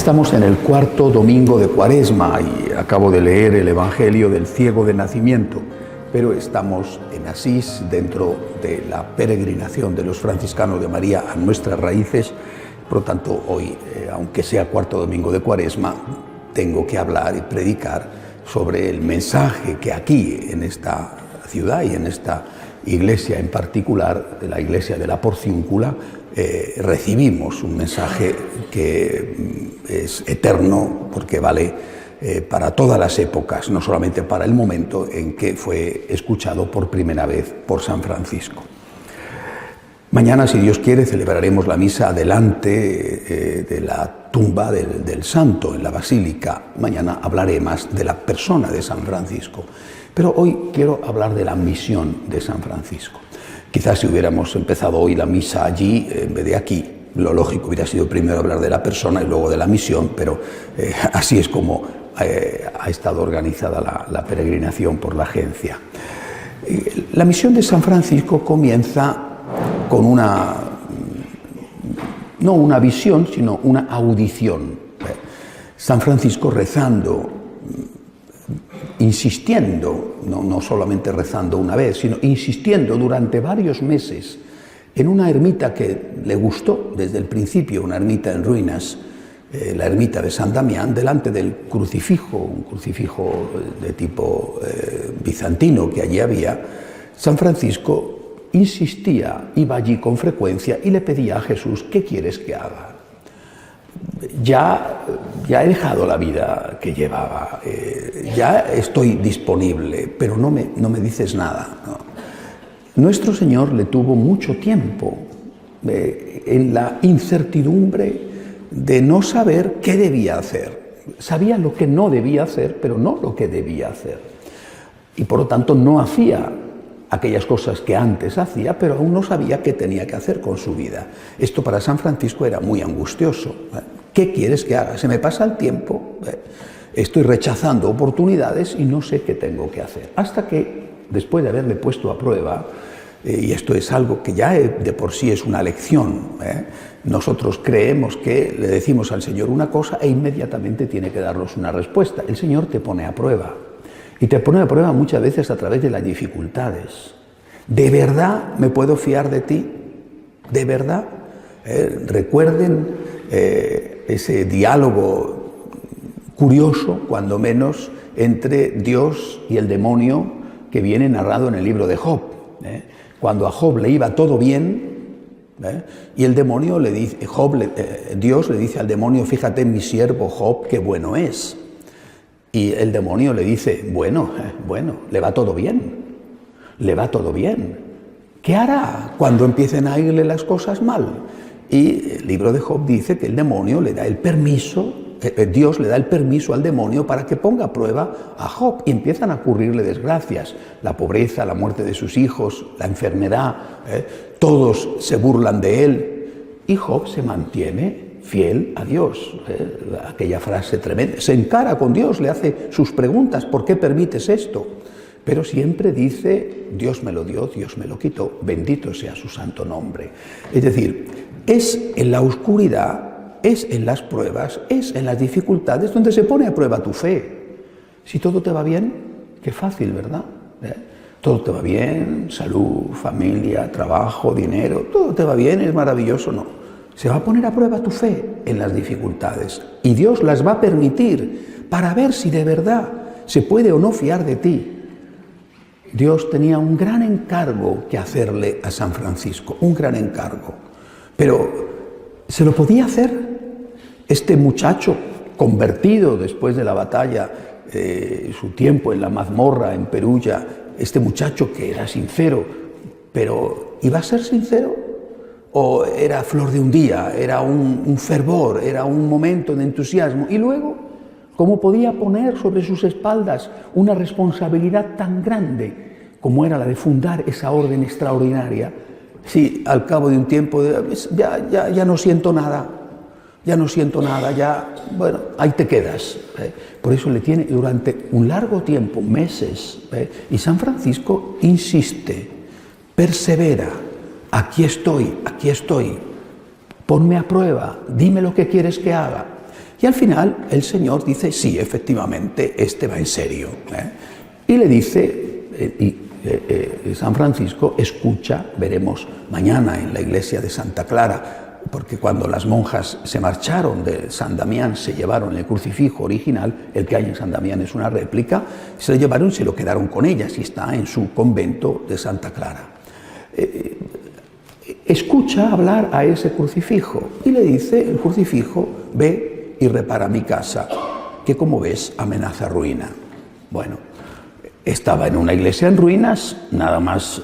Estamos en el cuarto domingo de Cuaresma y acabo de leer el Evangelio del ciego de nacimiento, pero estamos en Asís, dentro de la peregrinación de los franciscanos de María a nuestras raíces. Por lo tanto, hoy, aunque sea cuarto domingo de Cuaresma, tengo que hablar y predicar sobre el mensaje que aquí, en esta ciudad y en esta iglesia en particular, de la iglesia de la Porciúncula, recibimos un mensaje que es eterno porque vale para todas las épocas, no solamente para el momento en que fue escuchado por primera vez por San Francisco. Mañana, si Dios quiere, celebraremos la misa delante de la tumba del santo en la basílica. Mañana hablaré más de la persona de San Francisco, pero hoy quiero hablar de la misión de San Francisco. Quizás si hubiéramos empezado hoy la misa allí, en vez de aquí, lo lógico hubiera sido primero hablar de la persona y luego de la misión, pero así es como ha estado organizada la peregrinación por la agencia. La misión de San Francisco comienza con no una visión, sino una audición. San Francisco rezando, insistiendo, no solamente rezando una vez, sino insistiendo durante varios meses en una ermita que le gustó desde el principio, una ermita en ruinas, la ermita de San Damián, delante del crucifijo, un crucifijo de tipo bizantino que allí había. San Francisco insistía, iba allí con frecuencia y le pedía a Jesús: ¿qué quieres que haga? Ya he dejado la vida que llevaba, ya estoy disponible, pero no me dices nada, ¿no? Nuestro Señor le tuvo mucho tiempo en la incertidumbre de no saber qué debía hacer. Sabía lo que no debía hacer, pero no lo que debía hacer. Y por lo tanto no hacía aquellas cosas que antes hacía, pero aún no sabía qué tenía que hacer con su vida. Esto para San Francisco era muy angustioso. ¿Qué quieres que haga? Se me pasa el tiempo, estoy rechazando oportunidades y no sé qué tengo que hacer. Hasta que, después de haberle puesto a prueba, y esto es algo que ya de por sí es una lección, nosotros creemos que le decimos al Señor una cosa e inmediatamente tiene que darnos una respuesta. El Señor te pone a prueba. Y te pone a prueba muchas veces a través de las dificultades. ¿De verdad me puedo fiar de ti? ¿De verdad? Recuerden ese diálogo curioso, cuando menos, entre Dios y el demonio que viene narrado en el libro de Job. Cuando a Job le iba todo bien, y el demonio le dice, Dios le dice al demonio: fíjate en mi siervo Job, qué bueno es. Y el demonio le dice: bueno, le va todo bien, le va todo bien. ¿Qué hará cuando empiecen a irle las cosas mal? Y el libro de Job dice que el demonio le da el permiso, Dios le da el permiso al demonio para que ponga a prueba a Job, y empiezan a ocurrirle desgracias, la pobreza, la muerte de sus hijos, la enfermedad, todos se burlan de él, y Job se mantiene fiel a Dios. Aquella frase tremenda, se encara con Dios, le hace sus preguntas: ¿por qué permites esto? Pero siempre dice: Dios me lo dio, Dios me lo quitó, bendito sea su santo nombre. Es decir, es en la oscuridad, es en las pruebas, es en las dificultades donde se pone a prueba tu fe. Si todo te va bien, qué fácil, ¿verdad? Todo te va bien, salud, familia, trabajo, dinero, todo te va bien, es maravilloso. No. Se va a poner a prueba tu fe en las dificultades y Dios las va a permitir para ver si de verdad se puede o no fiar de ti. Dios tenía un gran encargo que hacerle a San Francisco, un gran encargo. Pero ¿se lo podía hacer? Este muchacho convertido después de la batalla, su tiempo en la mazmorra en Perugia, este muchacho que era sincero, pero ¿iba a ser sincero? ¿O era flor de un día, era un fervor, era un momento de entusiasmo? Y luego, ¿cómo podía poner sobre sus espaldas una responsabilidad tan grande como era la de fundar esa orden extraordinaria? Si al cabo de un tiempo ya no siento nada, bueno, ahí te quedas. Por eso le tiene durante un largo tiempo, meses, y San Francisco insiste, persevera. Aquí estoy, ponme a prueba, dime lo que quieres que haga. Y al final el Señor dice, sí, efectivamente, este va en serio. Y le dice, San Francisco escucha, veremos mañana en la iglesia de Santa Clara, porque cuando las monjas se marcharon de San Damián se llevaron el crucifijo original, el que hay en San Damián es una réplica, se lo llevaron y se lo quedaron con ellas y está en su convento de Santa Clara. Escucha hablar a ese crucifijo y le dice, el crucifijo, ve y repara mi casa, que como ves amenaza ruina. Bueno, estaba en una iglesia en ruinas, nada más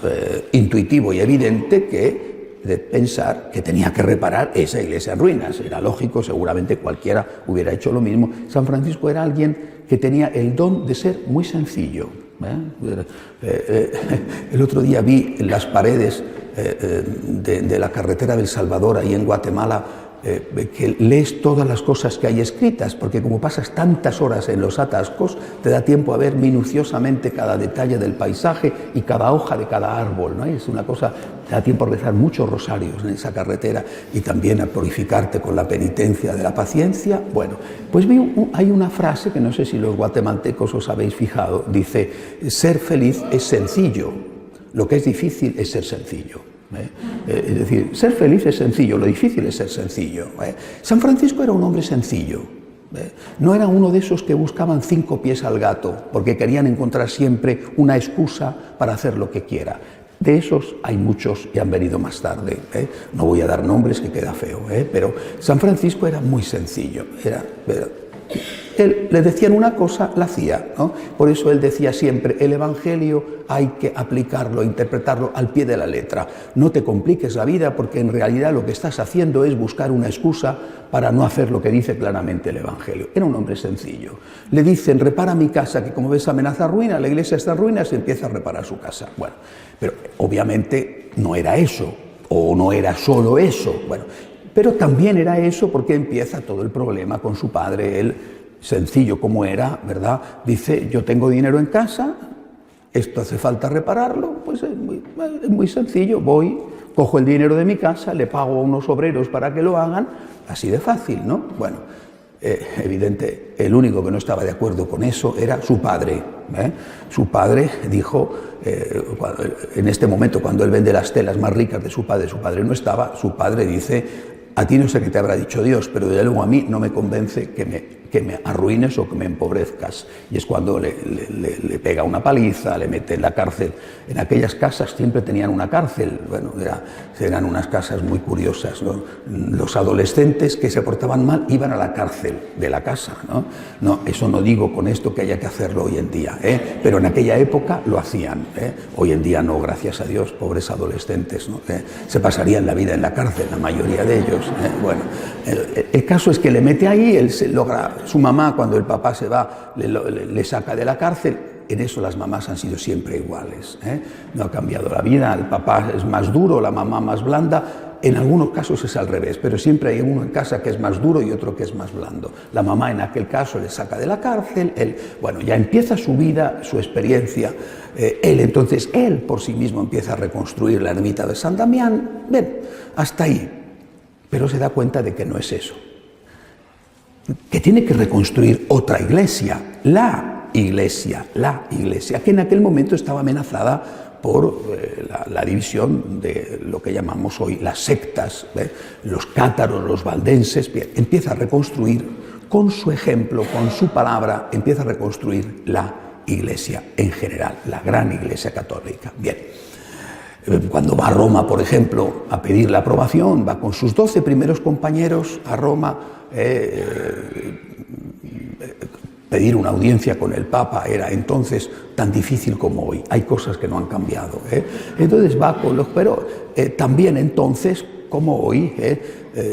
intuitivo y evidente que de pensar que tenía que reparar esa iglesia en ruinas. Era lógico, seguramente cualquiera hubiera hecho lo mismo. San Francisco era alguien que tenía el don de ser muy sencillo. El otro día vi en las paredes de la carretera del Salvador, ahí en Guatemala, que lees todas las cosas que hay escritas, porque como pasas tantas horas en los atascos, te da tiempo a ver minuciosamente cada detalle del paisaje y cada hoja de cada árbol, ¿no? Es una cosa, te da tiempo a rezar muchos rosarios en esa carretera y también a purificarte con la penitencia de la paciencia. Bueno, pues hay una frase que no sé si los guatemaltecos os habéis fijado, dice, ser feliz es sencillo, lo que es difícil es ser sencillo. Es decir, ser feliz es sencillo, lo difícil es ser sencillo. San Francisco era un hombre sencillo. No era uno de esos que buscaban 5 pies al gato, porque querían encontrar siempre una excusa para hacer lo que quiera. De esos hay muchos que han venido más tarde. No voy a dar nombres, que queda feo, pero San Francisco era muy sencillo. Él le decían una cosa, la hacía, ¿no? Por eso él decía siempre, el Evangelio hay que aplicarlo, interpretarlo al pie de la letra. No te compliques la vida, porque en realidad lo que estás haciendo es buscar una excusa para no hacer lo que dice claramente el Evangelio. Era un hombre sencillo. Le dicen, repara mi casa, que como ves amenaza ruina, la iglesia está en ruinas, se empieza a reparar su casa. Bueno, pero obviamente no era eso, o no era solo eso. Bueno, pero también era eso porque empieza todo el problema con su padre. Él, sencillo como era, ¿verdad? Dice, yo tengo dinero en casa, esto hace falta repararlo, pues es muy sencillo, voy, cojo el dinero de mi casa, le pago a unos obreros para que lo hagan, así de fácil, ¿no? Bueno, evidente, el único que no estaba de acuerdo con eso era su padre. Su padre dijo, en este momento, cuando él vende las telas más ricas de su padre no estaba, su padre dice, a ti no sé qué te habrá dicho Dios, pero desde luego a mí no me convence que me arruines o que me empobrezcas. Y es cuando le pega una paliza, le mete en la cárcel. En aquellas casas siempre tenían una cárcel. Bueno, eran unas casas muy curiosas, ¿no? Los adolescentes que se portaban mal iban a la cárcel de la casa, ¿no? No, eso no digo con esto que haya que hacerlo hoy en día, pero en aquella época lo hacían. Hoy en día no, gracias a Dios, pobres adolescentes, ¿no? Se pasarían la vida en la cárcel, la mayoría de ellos. Bueno, el caso es que le mete ahí, él se logra, su mamá cuando el papá se va le saca de la cárcel. En eso las mamás han sido siempre iguales, no ha cambiado la vida, el papá es más duro, la mamá más blanda. En algunos casos es al revés, pero siempre hay uno en casa que es más duro y otro que es más blando. La mamá en aquel caso le saca de la cárcel, él, bueno, ya empieza su vida, su experiencia. Él por sí mismo empieza a reconstruir la ermita de San Damián. Ven, hasta ahí. Pero se da cuenta de que no es eso. Que tiene que reconstruir otra iglesia, la iglesia, que en aquel momento estaba amenazada por la división de lo que llamamos hoy las sectas, los cátaros, los valdenses. Bien, empieza a reconstruir con su ejemplo, con su palabra, empieza a reconstruir la iglesia en general, la gran iglesia católica. Bien, cuando va a Roma, por ejemplo, a pedir la aprobación, va con sus 12 primeros compañeros a Roma. Pedir una audiencia con el Papa era entonces tan difícil como hoy. Hay cosas que no han cambiado. Entonces va con los... Pero también entonces, como hoy,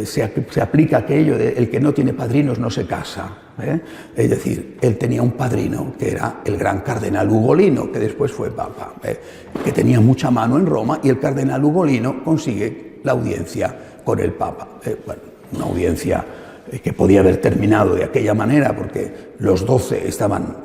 se aplica aquello de el que no tiene padrinos no se casa. Es decir, él tenía un padrino que era el gran cardenal Ugolino, que después fue Papa, que tenía mucha mano en Roma, y el cardenal Ugolino consigue la audiencia con el Papa. Bueno, una audiencia que podía haber terminado de aquella manera porque los 12 estaban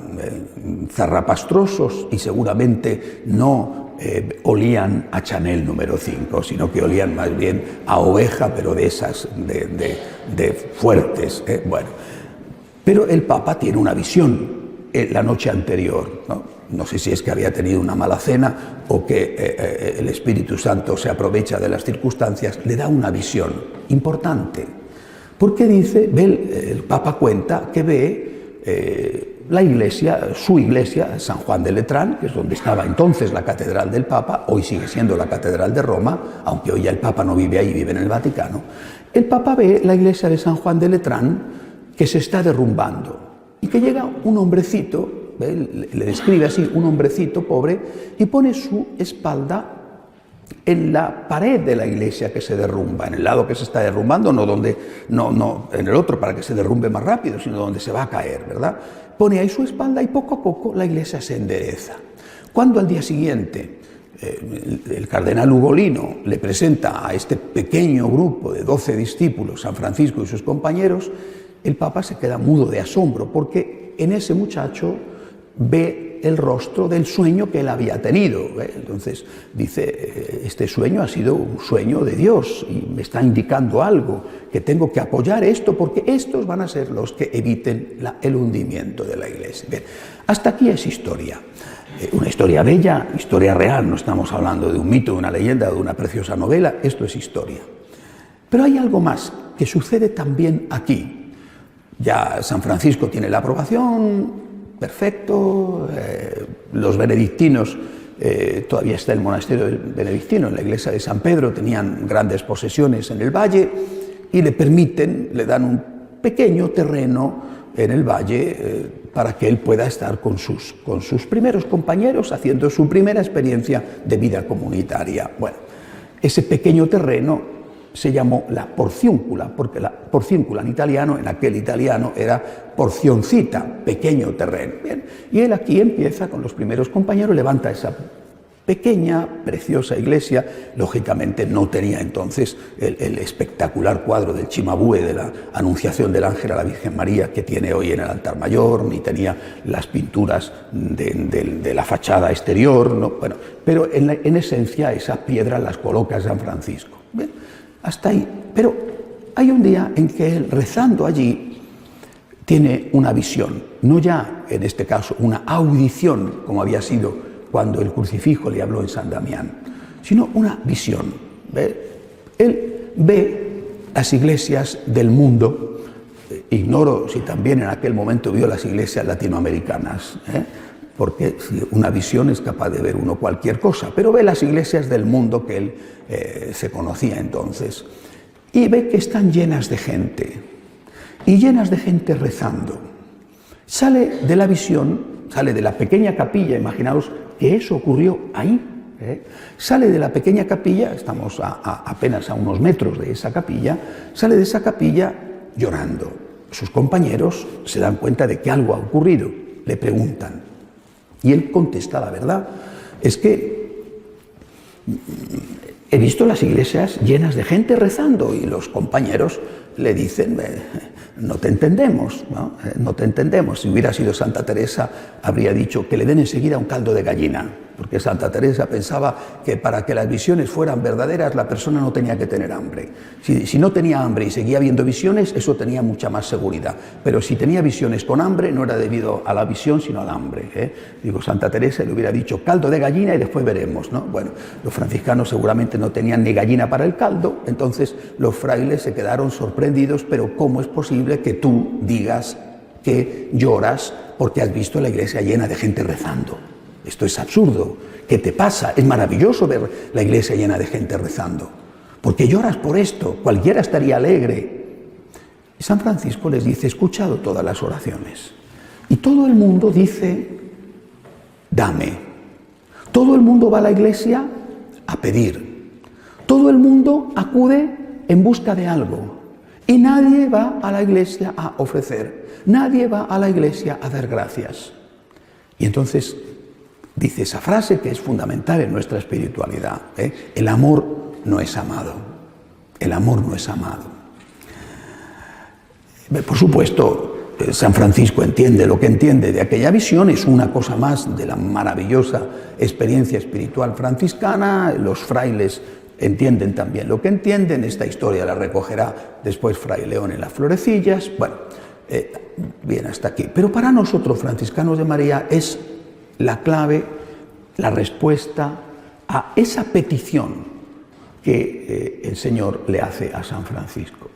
zarrapastrosos y seguramente no olían a Chanel número 5, sino que olían más bien a oveja, pero de esas de fuertes. Bueno, Pero el Papa tiene una visión la noche anterior, ¿no? No sé si es que había tenido una mala cena o que el Espíritu Santo se aprovecha de las circunstancias, le da una visión importante. Porque dice, el Papa cuenta que ve la iglesia, su iglesia, San Juan de Letrán, que es donde estaba entonces la catedral del Papa, hoy sigue siendo la catedral de Roma, aunque hoy ya el Papa no vive ahí, vive en el Vaticano. El Papa ve la iglesia de San Juan de Letrán que se está derrumbando y que llega un hombrecito, le describe así, un hombrecito pobre, y pone su espalda en la pared de la iglesia que se derrumba, en el lado que se está derrumbando, no en el otro para que se derrumbe más rápido, sino donde se va a caer, ¿verdad? Pone ahí su espalda y poco a poco la iglesia se endereza. Cuando al día siguiente el cardenal Ugolino le presenta a este pequeño grupo de 12 discípulos, San Francisco y sus compañeros, el Papa se queda mudo de asombro, porque en ese muchacho ve el rostro del sueño que él había tenido. Entonces dice, este sueño ha sido un sueño de Dios y me está indicando algo, que tengo que apoyar esto porque estos van a ser los que eviten el hundimiento de la iglesia. Bien, hasta aquí es historia. Una historia bella, historia real, no estamos hablando de un mito, de una leyenda, de una preciosa novela, esto es historia. Pero hay algo más que sucede también aquí. Ya San Francisco tiene la aprobación, perfecto, los benedictinos, todavía está el monasterio benedictino, en la iglesia de San Pedro, tenían grandes posesiones en el valle y le dan un pequeño terreno en el valle para que él pueda estar con sus primeros compañeros haciendo su primera experiencia de vida comunitaria. Bueno, ese pequeño terreno se llamó la porciúncula, porque la porciúncula en italiano, en aquel italiano, era porcioncita, pequeño terreno. Bien, y él aquí empieza con los primeros compañeros, levanta esa pequeña, preciosa iglesia. Lógicamente no tenía entonces el espectacular cuadro del Cimabue de la Anunciación del Ángel a la Virgen María que tiene hoy en el altar mayor, ni tenía las pinturas de la fachada exterior, ¿no? Bueno, pero en esencia esas piedras las coloca San Francisco. Bien, hasta ahí. Pero hay un día en que él, rezando allí, tiene una visión, no ya en este caso una audición como había sido cuando el crucifijo le habló en San Damián, sino una visión. Él ve las iglesias del mundo, ignoro si también en aquel momento vio las iglesias latinoamericanas, porque una visión es capaz de ver uno cualquier cosa, pero ve las iglesias del mundo que él se conocía entonces, y ve que están llenas de gente, y llenas de gente rezando. Sale de la visión, sale de la pequeña capilla, imaginaos que eso ocurrió ahí, sale de la pequeña capilla, estamos apenas a unos metros de esa capilla, sale de esa capilla llorando. Sus compañeros se dan cuenta de que algo ha ocurrido, le preguntan, y él contesta, la verdad es que he visto las iglesias llenas de gente rezando, y los compañeros le dicen, no te entendemos, ¿no? No te entendemos. Si hubiera sido Santa Teresa, habría dicho que le den enseguida un caldo de gallina, porque Santa Teresa pensaba que para que las visiones fueran verdaderas, la persona no tenía que tener hambre. Si no tenía hambre y seguía viendo visiones, eso tenía mucha más seguridad. Pero si tenía visiones con hambre, no era debido a la visión, sino al hambre. Digo, Santa Teresa le hubiera dicho caldo de gallina y después veremos, ¿no? Bueno, los franciscanos no tenían ni gallina para el caldo, entonces los frailes se quedaron sorprendidos, pero ¿cómo es posible que tú digas que lloras porque has visto la iglesia llena de gente rezando? Esto es absurdo. ¿Qué te pasa? Es maravilloso ver la iglesia llena de gente rezando. ¿Por qué lloras por esto? Cualquiera estaría alegre. Y San Francisco les dice, he escuchado todas las oraciones. Y todo el mundo dice, dame. Todo el mundo va a la iglesia a pedir. Todo el mundo acude en busca de algo. Y nadie va a la iglesia a ofrecer. Nadie va a la iglesia a dar gracias. Y entonces dice esa frase que es fundamental en nuestra espiritualidad. El amor no es amado. El amor no es amado. Por supuesto, San Francisco entiende lo que entiende de aquella visión, es una cosa más de la maravillosa experiencia espiritual franciscana. Los frailes entienden también lo que entienden. Esta historia la recogerá después Fray León en las Florecillas. Bueno, Bien, hasta aquí. Pero para nosotros, franciscanos de María, es la clave, la respuesta a esa petición que el Señor le hace a San Francisco.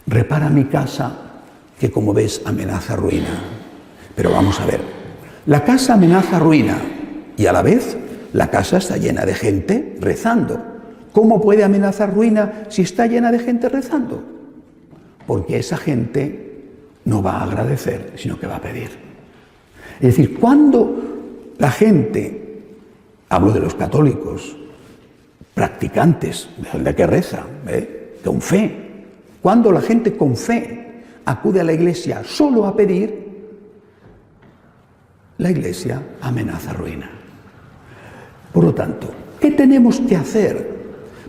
Repara mi casa, que como ves amenaza ruina. Pero vamos a ver, la casa amenaza ruina y a la vez la casa está llena de gente rezando. ¿Cómo puede amenazar ruina si está llena de gente rezando? Porque esa gente no va a agradecer, sino que va a pedir. Es decir, cuando la gente, hablo de los católicos, practicantes, de que reza, con fe, cuando la gente con fe acude a la iglesia solo a pedir, la iglesia amenaza ruina. Por lo tanto, ¿qué tenemos que hacer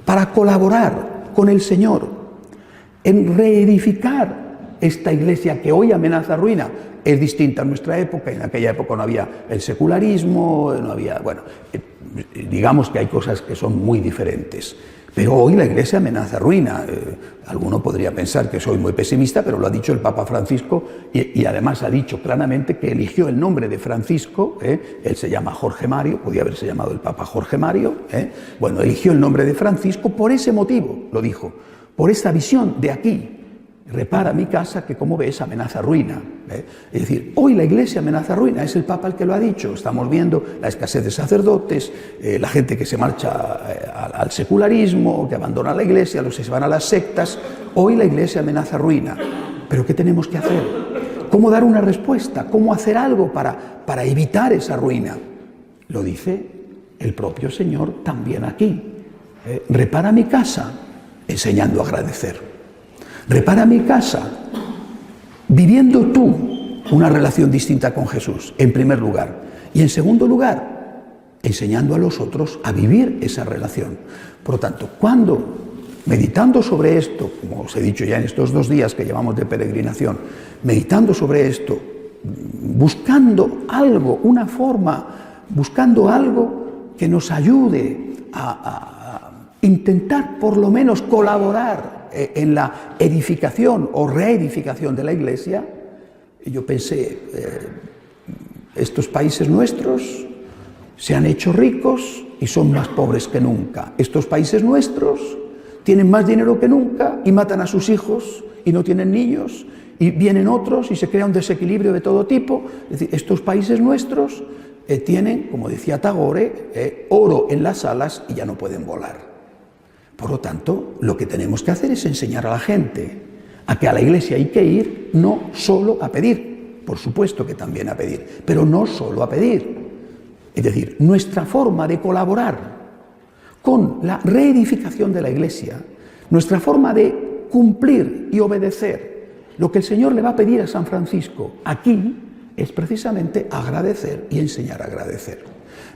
para colaborar con el Señor en reedificar esta iglesia que hoy amenaza ruina? Es distinta a nuestra época, en aquella época no había el secularismo, no había, bueno, digamos que hay cosas que son muy diferentes. Pero hoy la iglesia amenaza ruina. Alguno podría pensar que soy muy pesimista, pero lo ha dicho el Papa Francisco y además ha dicho claramente que eligió el nombre de Francisco. Él se llama Jorge Mario, podía haberse llamado el Papa Jorge Mario. Bueno, eligió el nombre de Francisco por ese motivo, lo dijo, por esta visión de aquí. Repara mi casa, que como ves amenaza ruina. Es decir, hoy la iglesia amenaza ruina, es el Papa el que lo ha dicho. Estamos viendo la escasez de sacerdotes, la gente que se marcha al secularismo, que abandona la iglesia, los que se van a las sectas. Hoy la iglesia amenaza ruina. ¿Pero qué tenemos que hacer? ¿Cómo dar una respuesta? ¿Cómo hacer algo para evitar esa ruina? Lo dice el propio Señor también aquí. Repara mi casa, enseñando a agradecer. Repara mi casa, viviendo tú una relación distinta con Jesús, en primer lugar. Y en segundo lugar, enseñando a los otros a vivir esa relación. Por lo tanto, cuando, meditando sobre esto, como os he dicho ya en estos 2 días que llevamos de peregrinación, meditando sobre esto, buscando algo, una forma, buscando algo que nos ayude a intentar por lo menos colaborar en la edificación o reedificación de la iglesia, yo pensé, estos países nuestros se han hecho ricos y son más pobres que nunca. Estos países nuestros tienen más dinero que nunca y matan a sus hijos y no tienen niños, y vienen otros y se crea un desequilibrio de todo tipo. Es decir, estos países nuestros tienen, como decía Tagore, oro en las alas y ya no pueden volar. Por lo tanto, lo que tenemos que hacer es enseñar a la gente a que a la iglesia hay que ir no solo a pedir, por supuesto que también a pedir, pero no solo a pedir. Es decir, nuestra forma de colaborar con la reedificación de la iglesia, nuestra forma de cumplir y obedecer lo que el Señor le va a pedir a San Francisco aquí es precisamente agradecer y enseñar a agradecer.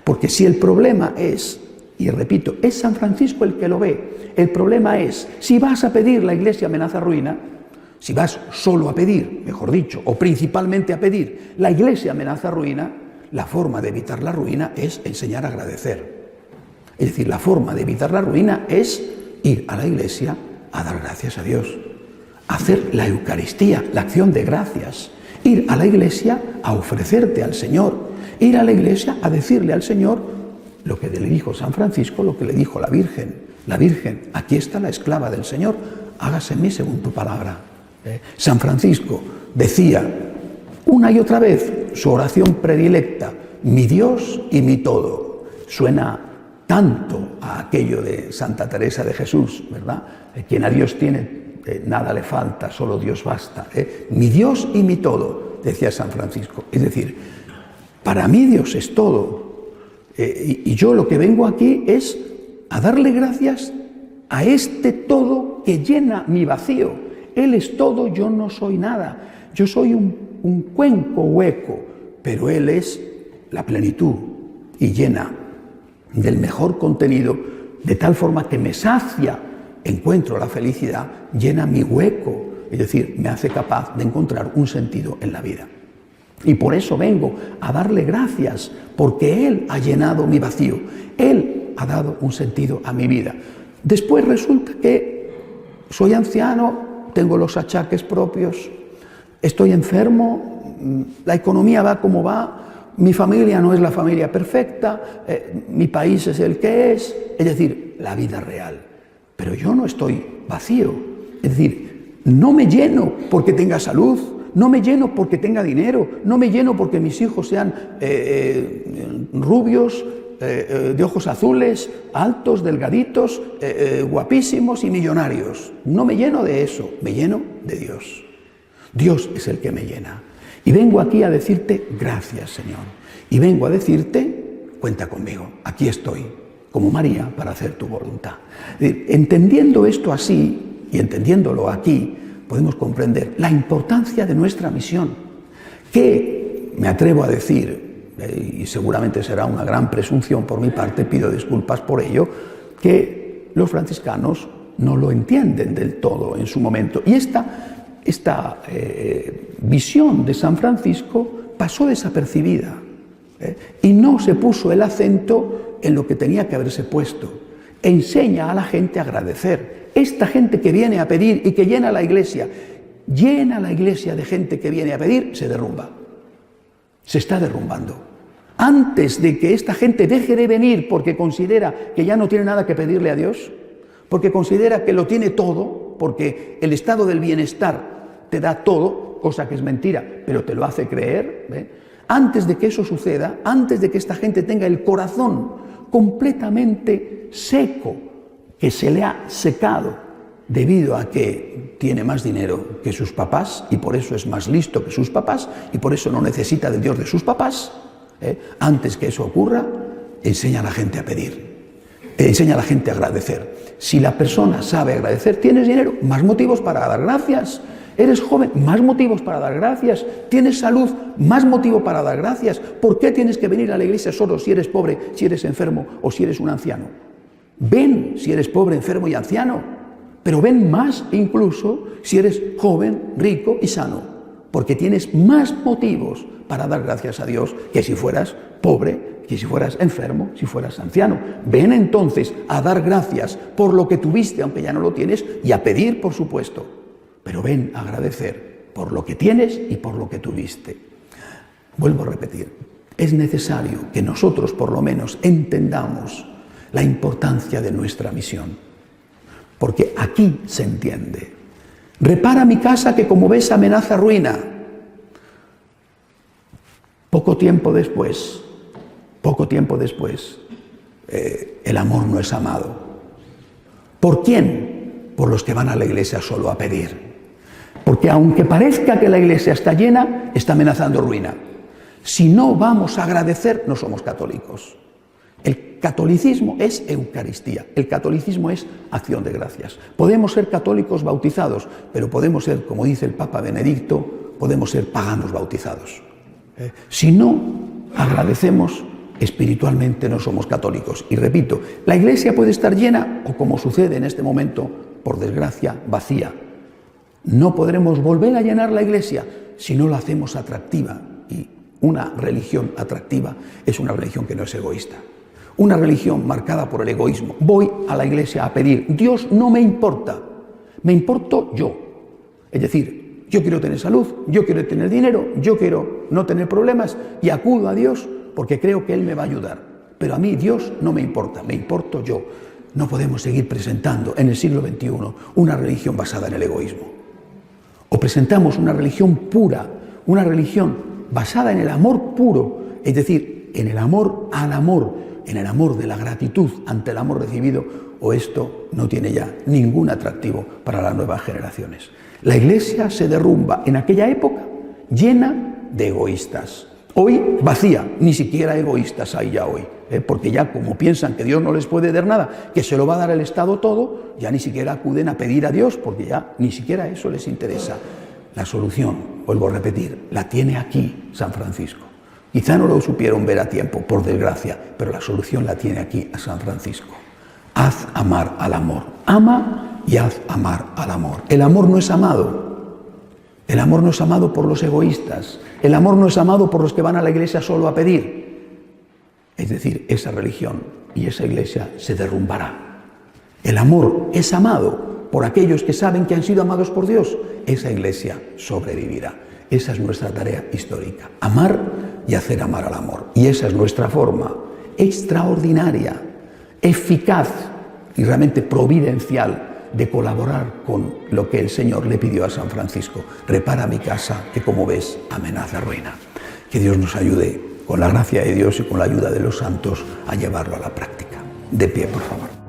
Porque si el problema es, y repito, es San Francisco el que lo ve, el problema es, si vas a pedir la iglesia amenaza ruina, si vas solo a pedir, mejor dicho, o principalmente a pedir la iglesia amenaza ruina, la forma de evitar la ruina es enseñar a agradecer. Es decir, la forma de evitar la ruina es ir a la iglesia a dar gracias a Dios, hacer la Eucaristía, la acción de gracias, ir a la iglesia a ofrecerte al Señor, ir a la iglesia a decirle al Señor lo que le dijo San Francisco, lo que le dijo la Virgen. La Virgen, aquí está la esclava del Señor, hágase en mí según tu palabra. San Francisco decía una y otra vez su oración predilecta, mi Dios y mi todo. Suena tanto a aquello de Santa Teresa de Jesús, ¿verdad? Quien a Dios tiene, nada le falta, solo Dios basta. Mi Dios y mi todo, decía San Francisco. Es decir, para mí Dios es todo. Y yo lo que vengo aquí es a darle gracias a este todo que llena mi vacío. Él es todo, yo no soy nada. Yo soy un cuenco hueco, pero Él es la plenitud y llena del mejor contenido, de tal forma que me sacia, encuentro la felicidad, llena mi hueco, es decir, me hace capaz de encontrar un sentido en la vida. Y por eso vengo a darle gracias, porque Él ha llenado mi vacío, Él ha dado un sentido a mi vida. Después resulta que soy anciano, tengo los achaques propios, estoy enfermo, la economía va como va, mi familia no es la familia perfecta, mi país es el que es decir, la vida real. Pero yo no estoy vacío, es decir, no me lleno porque tenga salud, no me lleno porque tenga dinero, no me lleno porque mis hijos sean rubios, de ojos azules, altos, delgaditos, guapísimos y millonarios. No me lleno de eso, me lleno de Dios. Dios es el que me llena. Y vengo aquí a decirte gracias, Señor. Y vengo a decirte, cuenta conmigo, aquí estoy, como María, para hacer tu voluntad. Entendiendo esto así y entendiéndolo aquí, podemos comprender la importancia de nuestra misión, que me atrevo a decir, y seguramente será una gran presunción por mi parte, pido disculpas por ello, que los franciscanos no lo entienden del todo en su momento. Y esta visión de San Francisco pasó desapercibida, y no se puso el acento en lo que tenía que haberse puesto. Enseña a la gente a agradecer. Esta gente que viene a pedir y que llena la iglesia de gente que viene a pedir, se derrumba. Se está derrumbando. Antes de que esta gente deje de venir porque considera que ya no tiene nada que pedirle a Dios, porque considera que lo tiene todo, porque el estado del bienestar te da todo, cosa que es mentira, pero te lo hace creer, Antes de que eso suceda, antes de que esta gente tenga el corazón completamente seco, que se le ha secado debido a que tiene más dinero que sus papás y por eso es más listo que sus papás y por eso no necesita de Dios de sus papás, antes que eso ocurra, enseña a la gente a pedir, enseña a la gente a agradecer. Si la persona sabe agradecer, tienes dinero, más motivos para dar gracias. Eres joven, más motivos para dar gracias. Tienes salud, más motivo para dar gracias. ¿Por qué tienes que venir a la iglesia solo si eres pobre, si eres enfermo o si eres un anciano? Ven si eres pobre, enfermo y anciano, pero ven más incluso si eres joven, rico y sano, porque tienes más motivos para dar gracias a Dios que si fueras pobre, que si fueras enfermo, si fueras anciano. Ven entonces a dar gracias por lo que tuviste, aunque ya no lo tienes, y a pedir, por supuesto. Pero ven a agradecer por lo que tienes y por lo que tuviste. Vuelvo a repetir, es necesario que nosotros por lo menos entendamos la importancia de nuestra misión, porque aquí se entiende. Repara mi casa que como ves amenaza ruina. Poco tiempo después, el amor no es amado. ¿Por quién? Por los que van a la iglesia solo a pedir. Porque aunque parezca que la iglesia está llena, está amenazando ruina. Si no vamos a agradecer, no somos católicos. El catolicismo es Eucaristía, el catolicismo es acción de gracias. Podemos ser católicos bautizados, pero podemos ser, como dice el Papa Benedicto, podemos ser paganos bautizados. Si no agradecemos, espiritualmente no somos católicos. Y repito, la iglesia puede estar llena o, como sucede en este momento, por desgracia, vacía. No podremos volver a llenar la iglesia si no la hacemos atractiva. Y una religión atractiva es una religión que no es egoísta. Una religión marcada por el egoísmo. Voy a la iglesia a pedir. Dios no me importa. Me importo yo. Es decir, yo quiero tener salud, yo quiero tener dinero, yo quiero no tener problemas y acudo a Dios porque creo que Él me va a ayudar. Pero a mí Dios no me importa, me importo yo. No podemos seguir presentando en el siglo XXI una religión basada en el egoísmo. O presentamos una religión pura, una religión basada en el amor puro, es decir, en el amor al amor, en el amor de la gratitud ante el amor recibido, o esto no tiene ya ningún atractivo para las nuevas generaciones. La iglesia se derrumba en aquella época llena de egoístas. Hoy vacía, ni siquiera egoístas hay ya hoy, porque ya como piensan que Dios no les puede dar nada, que se lo va a dar el Estado todo, ya ni siquiera acuden a pedir a Dios, porque ya ni siquiera eso les interesa. La solución, vuelvo a repetir, la tiene aquí San Francisco. Quizá no lo supieron ver a tiempo, por desgracia, pero la solución la tiene aquí a San Francisco. Haz amar al amor. Ama y haz amar al amor. El amor no es amado. El amor no es amado por los egoístas. El amor no es amado por los que van a la iglesia solo a pedir. Es decir, esa religión y esa iglesia se derrumbará. El amor es amado por aquellos que saben que han sido amados por Dios. Esa iglesia sobrevivirá. Esa es nuestra tarea histórica, amar y hacer amar al amor. Y esa es nuestra forma extraordinaria, eficaz y realmente providencial de colaborar con lo que el Señor le pidió a San Francisco. Repara mi casa, que como ves, amenaza ruina. Que Dios nos ayude, con la gracia de Dios y con la ayuda de los santos, a llevarlo a la práctica. De pie, por favor.